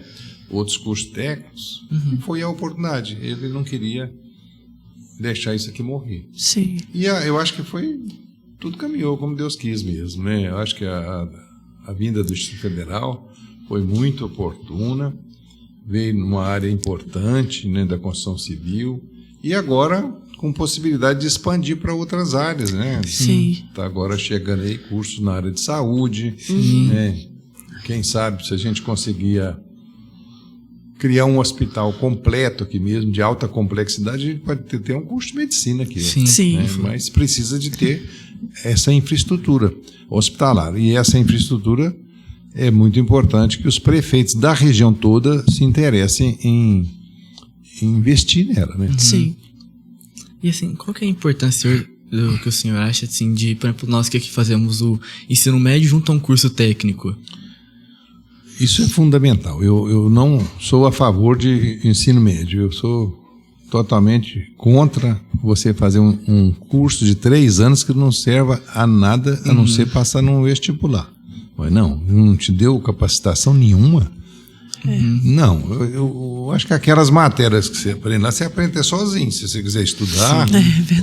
outros cursos técnicos, e foi a oportunidade. Ele não queria deixar isso aqui morrer. Sim. E eu acho que tudo caminhou como Deus quis mesmo, né? Eu acho que a vinda do Instituto Federal foi muito oportuna, veio numa área importante, né, da construção civil, e agora com possibilidade de expandir para outras áreas, né? Sim. Está agora chegando aí cursos na área de saúde, né? Quem sabe se a gente conseguia criar um hospital completo aqui mesmo, de alta complexidade, a gente pode ter um curso de medicina aqui. Sim. Né? Mas precisa de ter essa infraestrutura hospitalar. E essa infraestrutura é muito importante que os prefeitos da região toda se interessem em investir nela. Né? Sim. E assim, qual que é a importância do que o senhor acha, assim, de, por exemplo, nós que aqui fazemos o ensino médio junto a um curso técnico? Isso é fundamental. Eu não sou a favor de ensino médio. Eu sou totalmente contra você fazer um curso de 3 anos que não serva a nada a não ser passar num vestibular. Mas não te deu capacitação nenhuma? Não, eu acho que aquelas matérias que você aprende lá, você aprende até sozinho. Se você quiser estudar,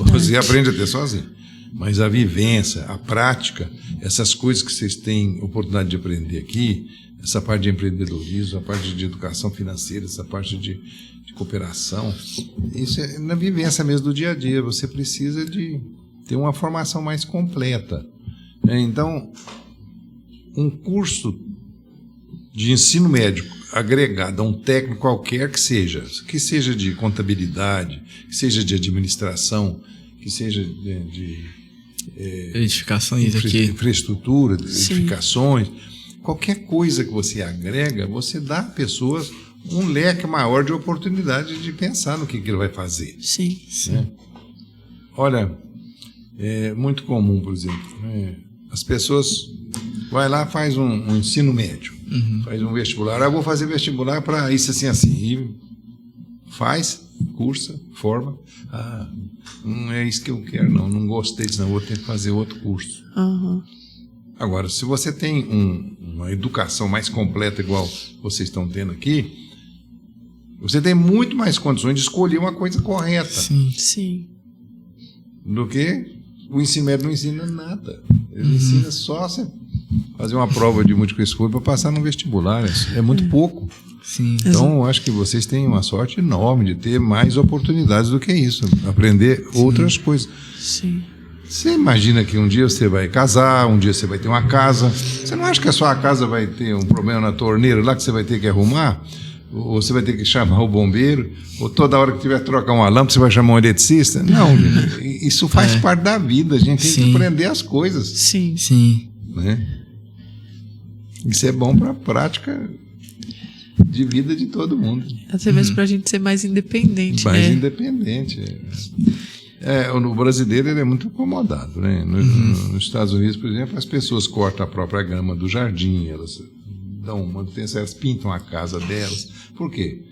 você aprende até sozinho. Mas a vivência, a prática, essas coisas que vocês têm oportunidade de aprender aqui, essa parte de empreendedorismo, a parte de educação financeira, essa parte de cooperação, isso é na vivência mesmo do dia a dia. Você precisa de ter uma formação mais completa. Então, um curso de ensino médio agregado a um técnico qualquer que seja de contabilidade, que seja de administração, que seja de edificações aqui, infraestrutura, edificações, qualquer coisa que você agrega, você dá a pessoas um leque maior de oportunidade de pensar no que ele vai fazer. Sim. Né? Olha, é muito comum, por exemplo, as pessoas vai lá, faz um ensino médio, faz um vestibular. Eu vou fazer vestibular para isso, assim, assim. E faz, cursa, forma. Não é isso que eu quero, não gostei disso, não. Vou ter que fazer outro curso. Agora, se você tem uma educação mais completa, igual vocês estão tendo aqui, você tem muito mais condições de escolher uma coisa correta. Sim. Do que o ensino médio não ensina nada. Ele ensina só você fazer uma prova de múltipla escolha para passar no vestibular. É muito pouco. Sim. Então, eu acho que vocês têm uma sorte enorme de ter mais oportunidades do que isso. Aprender outras coisas. Sim. Você imagina que um dia você vai casar, um dia você vai ter uma casa. Você não acha que a sua casa vai ter um problema na torneira lá que você vai ter que arrumar? Ou você vai ter que chamar o bombeiro? Ou toda hora que tiver que trocar uma lâmpada, você vai chamar um eletricista? Não, isso faz parte da vida. A gente tem que aprender as coisas. Sim. Né? Isso é bom para a prática de vida de todo mundo. Até mesmo para a gente ser mais independente. Independente. O brasileiro ele é muito acomodado. Né? Nos Estados Unidos, por exemplo, as pessoas cortam a própria grama do jardim, elas dão manutenção, elas pintam a casa delas. Por quê?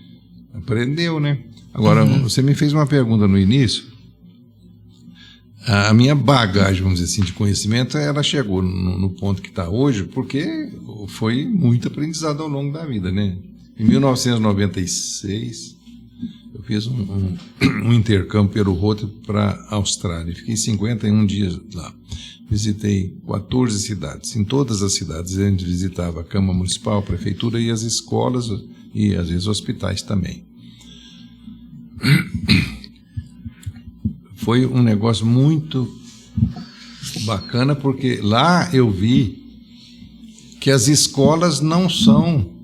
Aprendeu, né? Agora, você me fez uma pergunta no início. A minha bagagem, vamos dizer assim, de conhecimento, ela chegou no ponto que está hoje, porque foi muito aprendizado ao longo da vida, né? Em 1996, eu fiz um intercâmbio pelo roteiro para a Austrália. Fiquei 51 dias lá. Visitei 14 cidades. Em todas as cidades a gente visitava a Câmara Municipal, a Prefeitura e as escolas e às vezes hospitais também. Foi um negócio muito bacana, porque lá eu vi que as escolas não são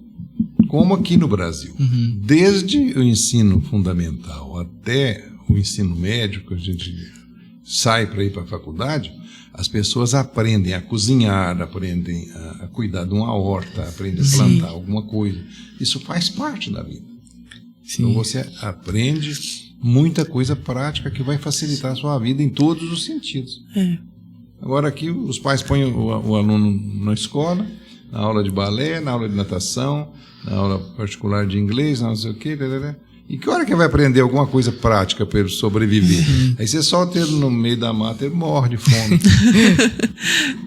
como aqui no Brasil. Desde o ensino fundamental até o ensino médio, que a gente sai para ir para a faculdade, as pessoas aprendem a cozinhar, aprendem a cuidar de uma horta, aprendem a plantar alguma coisa. Isso faz parte da vida. Então você aprende muita coisa prática que vai facilitar a sua vida em todos os sentidos. Agora aqui os pais põem o aluno na escola, na aula de balé, na aula de natação, na aula particular de inglês, não sei o quê, e que hora que vai aprender alguma coisa prática para ele sobreviver? Aí você solta ele no meio da mata, ele morre de fome.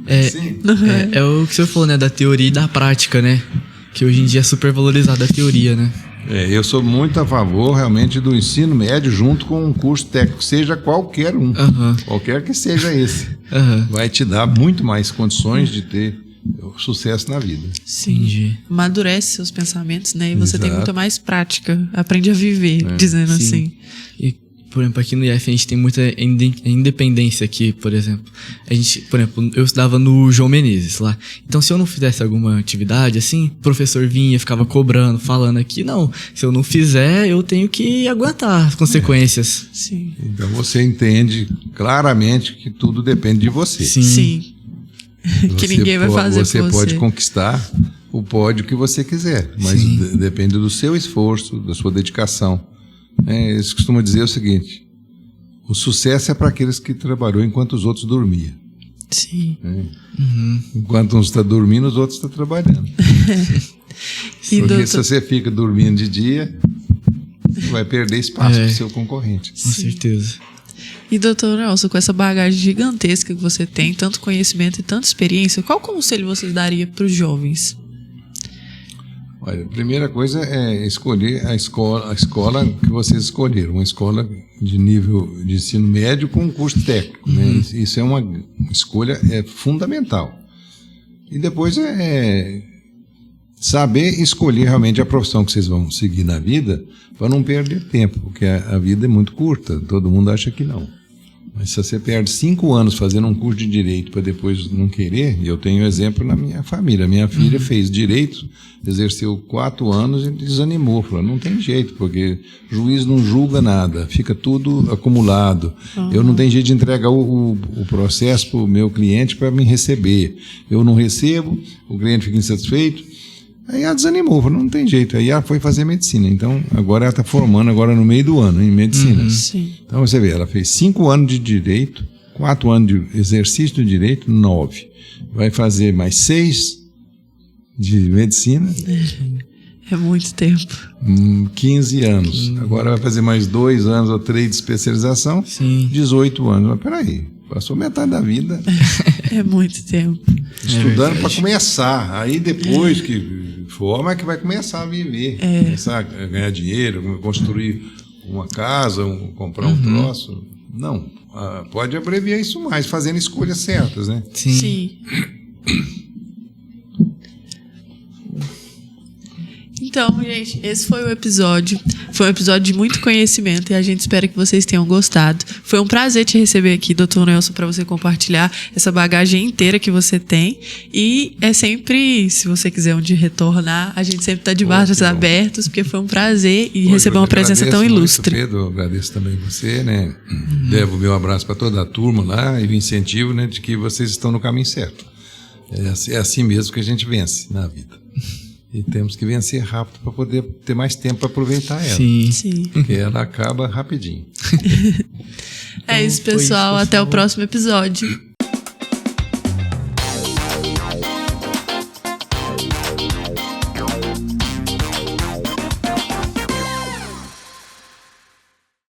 É o que você falou, né? Da teoria e da prática, né? Que hoje em dia é super valorizada a teoria, né? Eu sou muito a favor realmente do ensino médio junto com um curso técnico, seja qualquer um, qualquer que seja esse. Vai te dar muito mais condições de ter sucesso na vida. Sim. Amadurece seus pensamentos, né? E você tem muita mais prática. Aprende a viver, dizendo assim. E, por exemplo, aqui no IF a gente tem muita independência aqui, por exemplo. Por exemplo, eu estudava no João Menezes lá. Então, se eu não fizesse alguma atividade, assim, o professor vinha, ficava cobrando, falando aqui, não, se eu não fizer, eu tenho que aguentar as consequências. Sim. Então, você entende claramente que tudo depende de você. Sim. Que ninguém vai fazer por você. Você pode conquistar o pódio que você quiser, mas depende do seu esforço, da sua dedicação. Eles costumam dizer o seguinte: o sucesso é para aqueles que trabalhou enquanto os outros dormiam. Sim. Enquanto uns estão dormindo, os outros estão trabalhando. Porque se você fica dormindo de dia, você vai perder espaço para o seu concorrente. Com certeza. E doutor Nelson, com essa bagagem gigantesca que você tem, tanto conhecimento e tanta experiência, qual conselho você daria para os jovens? Olha, a primeira coisa é escolher a escola que vocês escolheram, uma escola de nível de ensino médio com um curso técnico, né? Isso é uma escolha fundamental. E depois é saber escolher realmente a profissão que vocês vão seguir na vida para não perder tempo, porque a vida é muito curta, todo mundo acha que não. Mas se você perde 5 anos fazendo um curso de direito para depois não querer, e eu tenho exemplo na minha família. Minha filha fez direito, exerceu 4 anos e desanimou. Falou, não tem jeito, porque o juiz não julga nada, fica tudo acumulado. Eu não tenho jeito de entregar o processo para o meu cliente para me receber. Eu não recebo, o cliente fica insatisfeito. Aí ela desanimou, falou, não tem jeito. Aí ela foi fazer medicina. Então, agora ela está formando agora no meio do ano, em medicina. Sim. Então, você vê, ela fez 5 anos de direito, 4 anos de exercício de direito, 9. Vai fazer mais 6 de medicina. É muito tempo. 15 anos. Agora vai fazer mais 2 anos ou 3 de especialização. Sim. 18 anos. Mas peraí, passou metade da vida É muito tempo. estudando para começar. Aí depois que forma é que vai começar a viver. Começar a ganhar dinheiro, construir uma casa, comprar um troço. Não, pode abreviar isso mais, fazendo escolhas certas, né? Sim. Então, gente, esse foi o episódio. Foi um episódio de muito conhecimento e a gente espera que vocês tenham gostado. Foi um prazer te receber aqui, Dr. Nelson, para você compartilhar essa bagagem inteira que você tem. E é sempre, se você quiser onde retornar, a gente sempre está de braços abertos, porque foi um prazer e receber uma presença tão ilustre. Muito, Pedro, eu agradeço também você, né? Devo o meu abraço para toda a turma lá e o incentivo, né, de que vocês estão no caminho certo. É assim mesmo que a gente vence na vida. E temos que vencer rápido para poder ter mais tempo para aproveitar ela. Sim. Porque ela acaba rapidinho. É isso, pessoal. Até o próximo episódio.